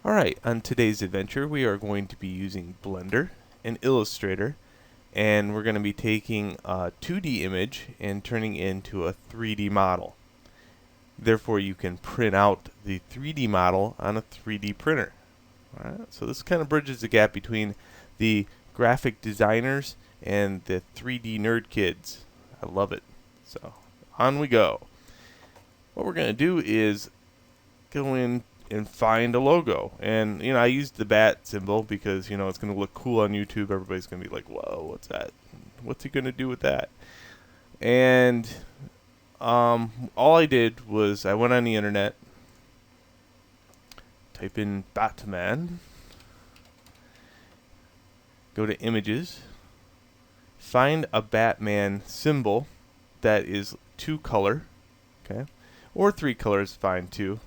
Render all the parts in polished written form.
Alright, on today's adventure we are going to be using Blender and Illustrator, and we're going to be taking a 2D image and turning it into a 3D model. Therefore you can print out the 3D model on a 3D printer. Alright, so this kind of bridges the gap between the graphic designers and the 3D nerd kids. I love it. So on we go. What we're going to do is go in and find a logo, and I used the bat symbol because it's going to look cool on YouTube. Everybody's going to be like, whoa, what's that, what's he going to do with that? And all I did was I went on the internet, type in Batman, go to images, find a Batman symbol that is 2-color, okay, or 3 colors, fine too.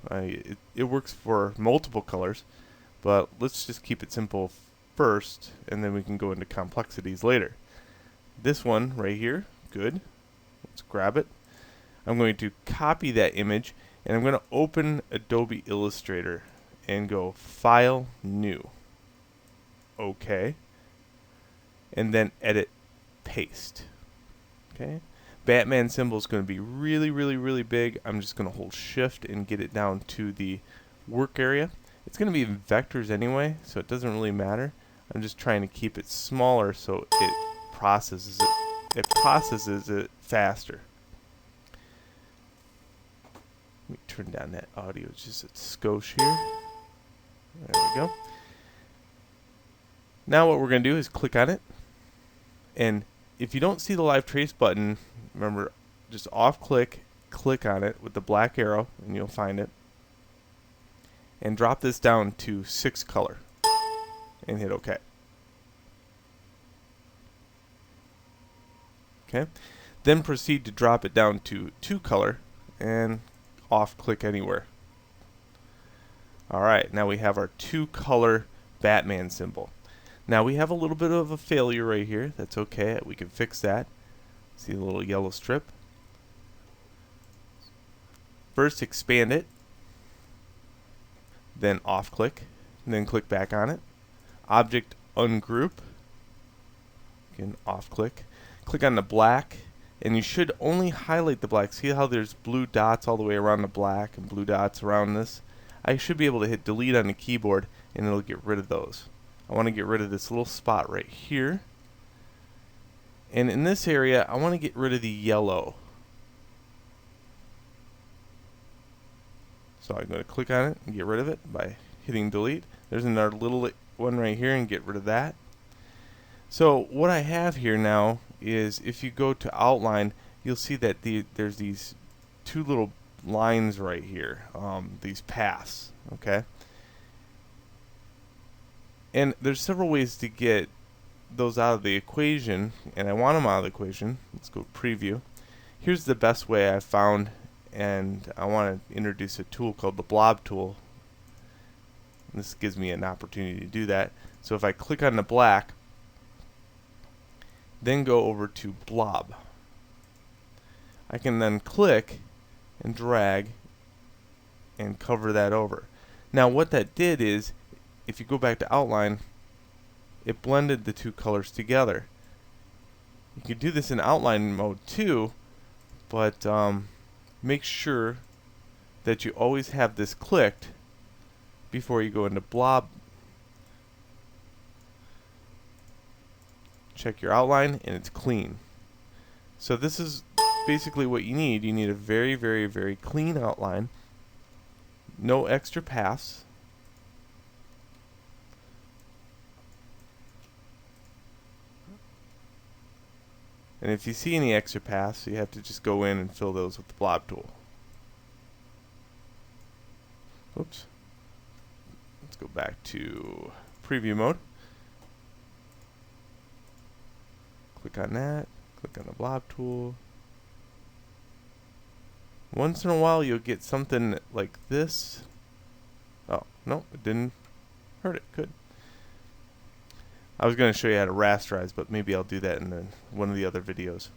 It works for multiple colors, but let's just keep it simple first, and then we can go into complexities later. This one right here, good. Let's grab it. I'm going to copy that image, and I'm going to open Adobe Illustrator and go File, New. Okay. And then Edit, Paste. Okay. Batman symbol is going to be really big. I'm just going to hold Shift and get it down to the work area. It's going to be in vectors anyway, so it doesn't really matter. I'm just trying to keep it smaller so it processes it faster. Let me turn down that audio just a skosh here. There we go. Now what we're going to do is click on it, and if you don't see the live trace button, remember, just click on it with the black arrow, and you'll find it. And drop this down to 6-color, and hit OK. Okay. Then proceed to drop it down to 2-color, and click anywhere. Alright, now we have our 2-color Batman symbol. Now we have a little bit of a failure right here. That's okay. We can fix that. See the little yellow strip? First expand it, then click, and then click back on it. Object ungroup. Again, click. Click on the black, and you should only highlight the black. See how there's blue dots all the way around the black and blue dots around this? I should be able to hit delete on the keyboard, and it'll get rid of those. I want to get rid of this little spot right here. And in this area, I want to get rid of the yellow. So I'm going to click on it and get rid of it by hitting delete. There's another little one right here, and get rid of that. So what I have here now is, if you go to outline, you'll see that there's these 2 little lines right here, these paths, okay? And there's several ways to get those out of the equation, and I want them out of the equation. Let's go preview. Here's the best way I've found, and I want to introduce a tool called the Blob Tool. This gives me an opportunity to do that. So if I click on the black, then go over to Blob, I can then click and drag and cover that over. Now what that did is, if you go back to outline, it blended the 2 colors together. You can do this in outline mode too, but make sure that you always have this clicked before you go into Blob. Check your outline, and it's clean. So this is basically what you need. You need a very clean outline, no extra paths. And if you see any extra paths, you have to just go in and fill those with the Blob Tool. Oops. Let's go back to preview mode. Click on that. Click on the Blob Tool. Once in a while you'll get something like this. Oh, no, it didn't hurt it. Good. I was going to show you how to rasterize, but maybe I'll do that in one of the other videos.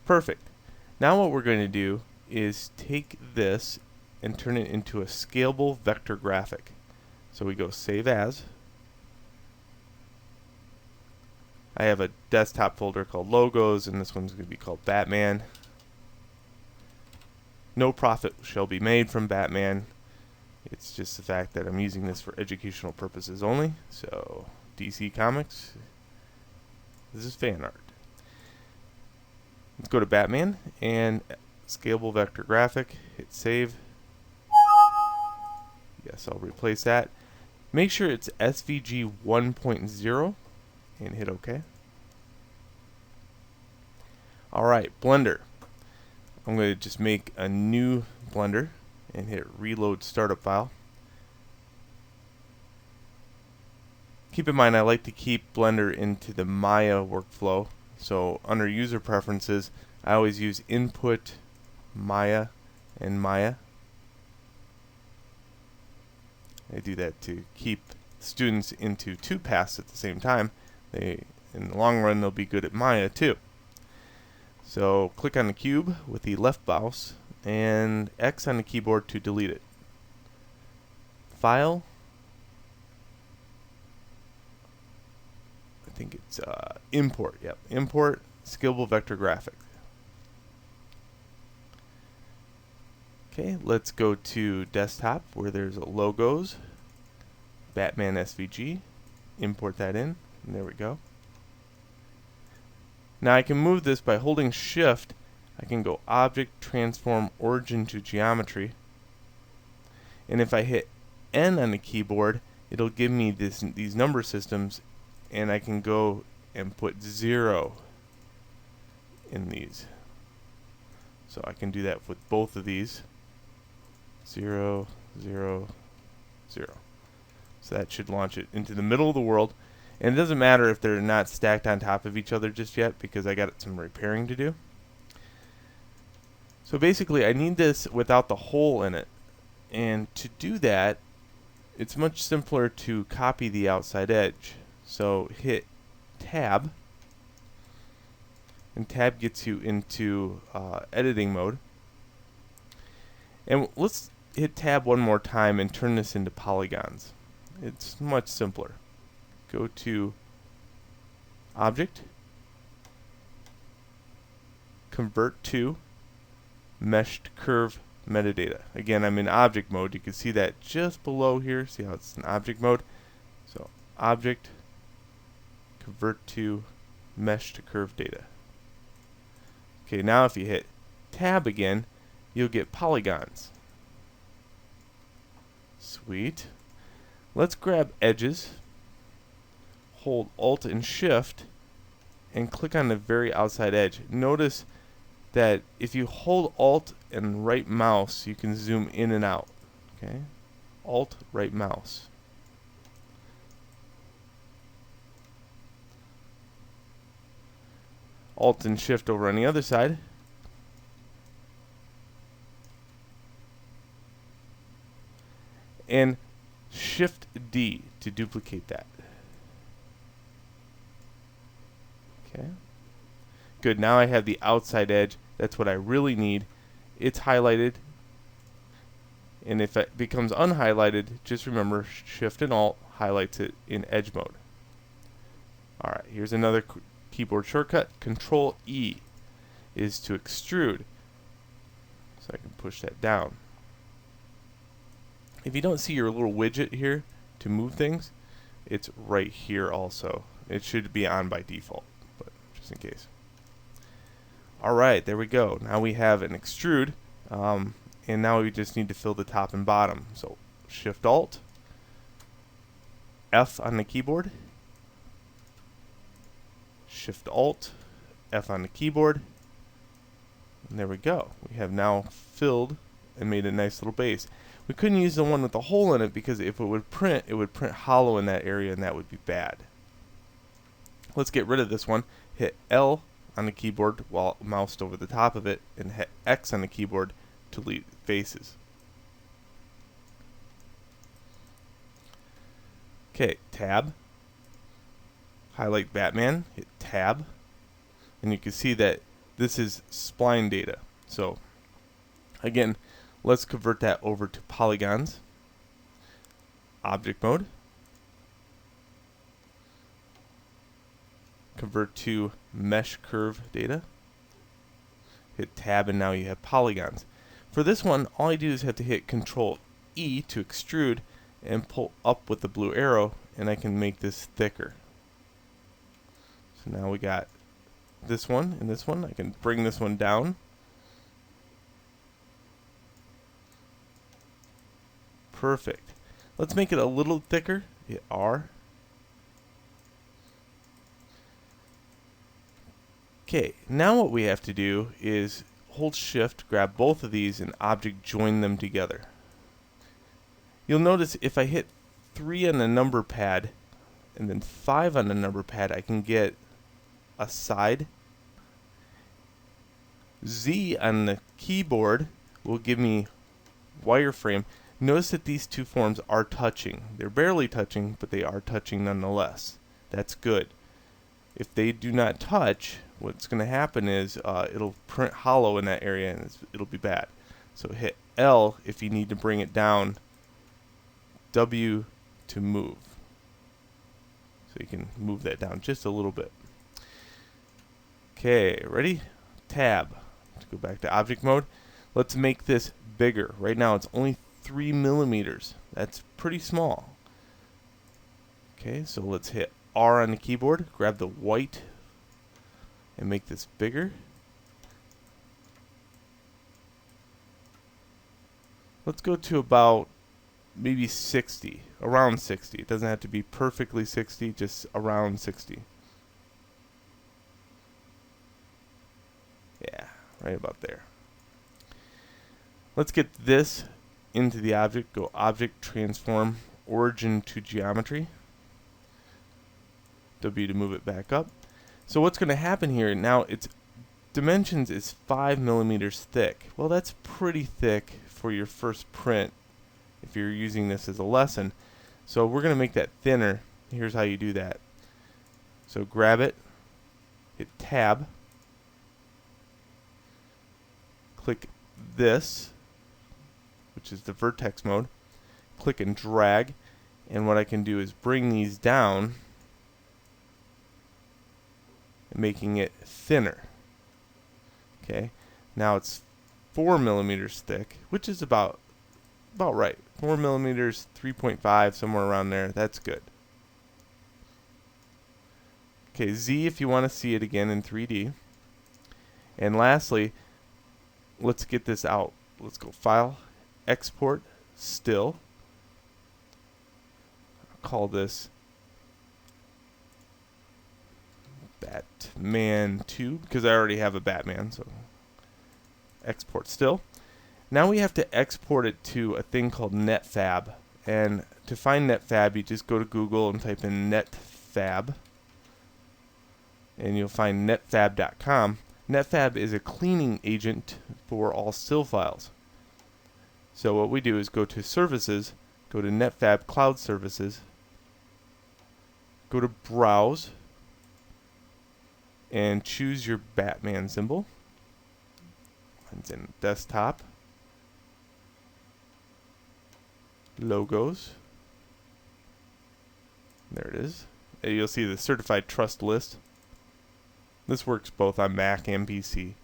Perfect. Now what we're going to do is take this and turn it into a scalable vector graphic. So we go Save As. I have a desktop folder called Logos, and this one's going to be called Batman. No profit shall be made from Batman. It's just the fact that I'm using this for educational purposes only. So DC Comics. This is fan art. Let's go to Batman and Scalable Vector Graphic. Hit Save. Yes, I'll replace that. Make sure it's SVG 1.0 and hit OK. Alright, Blender. I'm going to just make a new Blender and hit Reload Startup File. Keep in mind I like to keep Blender into the Maya workflow. So under User Preferences, I always use Input, Maya, and Maya. I do that to keep students into two paths at the same time. In the long run, they'll be good at Maya too. So click on the cube with the left mouse and X on the keyboard to delete it. File. I think it's Import. Yep, Import Scalable Vector Graphic. Okay, let's go to Desktop where there's Logos, Batman SVG. Import that in, and there we go. Now I can move this by holding Shift. I can go Object, Transform, Origin to Geometry. And if I hit N on the keyboard, it'll give me these number systems, and I can go and put 0 in these. So I can do that with both of these. 0, 0, 0. So that should launch it into the middle of the world. And it doesn't matter if they're not stacked on top of each other just yet, because I got some repairing to do. So basically I need this without the hole in it. And to do that, it's much simpler to copy the outside edge. So hit Tab, and Tab gets you into editing mode. And let's hit Tab one more time and turn this into polygons. It's much simpler. Go to Object, Convert to Meshed Curve Metadata. Again, I'm in object mode. You can see that just below here. See how it's in object mode? So Object, Convert to Mesh to Curve Data. Okay, now if you hit Tab again, you'll get polygons. Sweet. Let's grab edges, hold Alt and Shift, and click on the very outside edge. Notice that if you hold Alt and right mouse, you can zoom in and out. Okay? Alt, right mouse. Alt and Shift over on the other side. And Shift D to duplicate that. Okay. Good, now I have the outside edge. That's what I really need. It's highlighted. And if it becomes unhighlighted, just remember Shift and Alt highlights it in edge mode. Alright, here's another keyboard shortcut. Control E is to extrude. So I can push that down. If you don't see your little widget here to move things, it's right here also. It should be on by default, but just in case. Alright, there we go. Now we have an extrude, and now we just need to fill the top and bottom. So Shift Alt, F on the keyboard, Shift Alt, F on the keyboard, and there we go. We have now filled and made a nice little base. We couldn't use the one with the hole in it because if it would print hollow in that area, and that would be bad. Let's get rid of this one. Hit L on the keyboard while moused over the top of it, and hit X on the keyboard to delete faces. Okay, Tab. Highlight Batman, hit Tab, and you can see that this is spline data. So again, let's convert that over to polygons. Object mode. Convert to mesh curve data. Hit tab and now you have polygons. For this one, all I do is have to hit Control E to extrude and pull up with the blue arrow, and I can make this thicker. So now we got this one and this one. I can bring this one down. Perfect. Let's make it a little thicker. Hit R. Okay, now what we have to do is hold Shift, grab both of these, and object join them together. You'll notice if I hit 3 on the number pad and then 5 on the number pad, I can get a side. Z on the keyboard will give me wireframe. Notice that these two forms are touching. They're barely touching, but they are touching nonetheless. That's good. If they do not touch, what's going to happen is it'll print hollow in that area and it'll be bad. So hit L if you need to bring it down, W to move. So you can move that down just a little bit. Okay, ready? Tab. Let's go back to object mode. Let's make this bigger. Right now it's only 3 millimeters. That's pretty small. Okay, so let's hit R on the keyboard, grab the white, and make this bigger. Let's go to about maybe 60, around 60. It doesn't have to be perfectly 60, just around 60. Yeah, right about there. Let's get this into the object. Go Object, Transform, Origin to Geometry. W to move it back up. So what's going to happen here, now its dimensions is 5 millimeters thick. Well, that's pretty thick for your first print if you're using this as a lesson. So we're going to make that thinner. Here's how you do that. So grab it, hit tab, click this, which is the vertex mode, click and drag, and what I can do is bring these down, making it thinner. Okay, now it's 4 millimeters thick, which is about right. 4 millimeters, 3.5, somewhere around there. That's good. Okay, Z if you want to see it again in 3D. And lastly, let's get this out. Let's go File, Export, Still. I'll call this Batman 2 because I already have a Batman, so export still. Now we have to export it to a thing called NetFab, and to find NetFab you just go to Google and type in NetFab and you'll find netfab.com. NetFab is a cleaning agent for all still files. So what we do is go to Services, go to NetFab Cloud Services, go to Browse, and choose your Batman symbol. It's in Desktop, Logos. There it is. And you'll see the certified trust list. This works both on Mac and PC.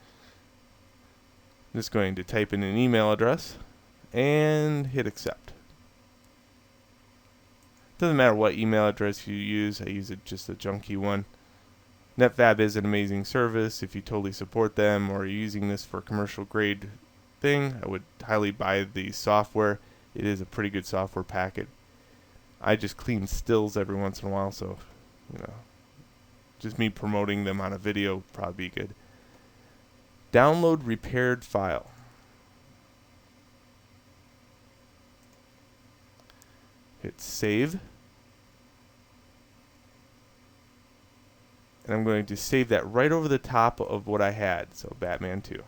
I'm just going to type in an email address and hit accept. Doesn't matter what email address you use. I use just a junky one. NetFab is an amazing service. If you totally support them or are using this for a commercial grade thing, I would highly buy the software. It is a pretty good software packet. I just clean stills every once in a while, so just me promoting them on a video would probably be good. Download repaired file. Hit save. And I'm going to save that right over the top of what I had, so Batman 2.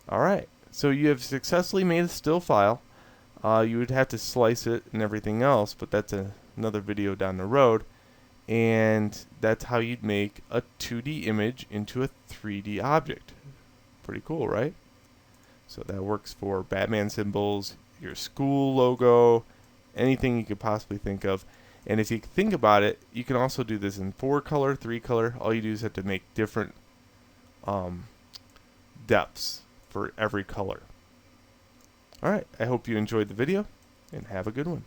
Alright, so you have successfully made a still file. You would have to slice it and everything else, but that's another video down the road. And that's how you'd make a 2D image into a 3D object. Pretty cool, right? So that works for Batman symbols, your school logo, anything you could possibly think of. And if you think about it, you can also do this in 4-color, 3-color. All you do is have to make different depths for every color. Alright, I hope you enjoyed the video, and have a good one.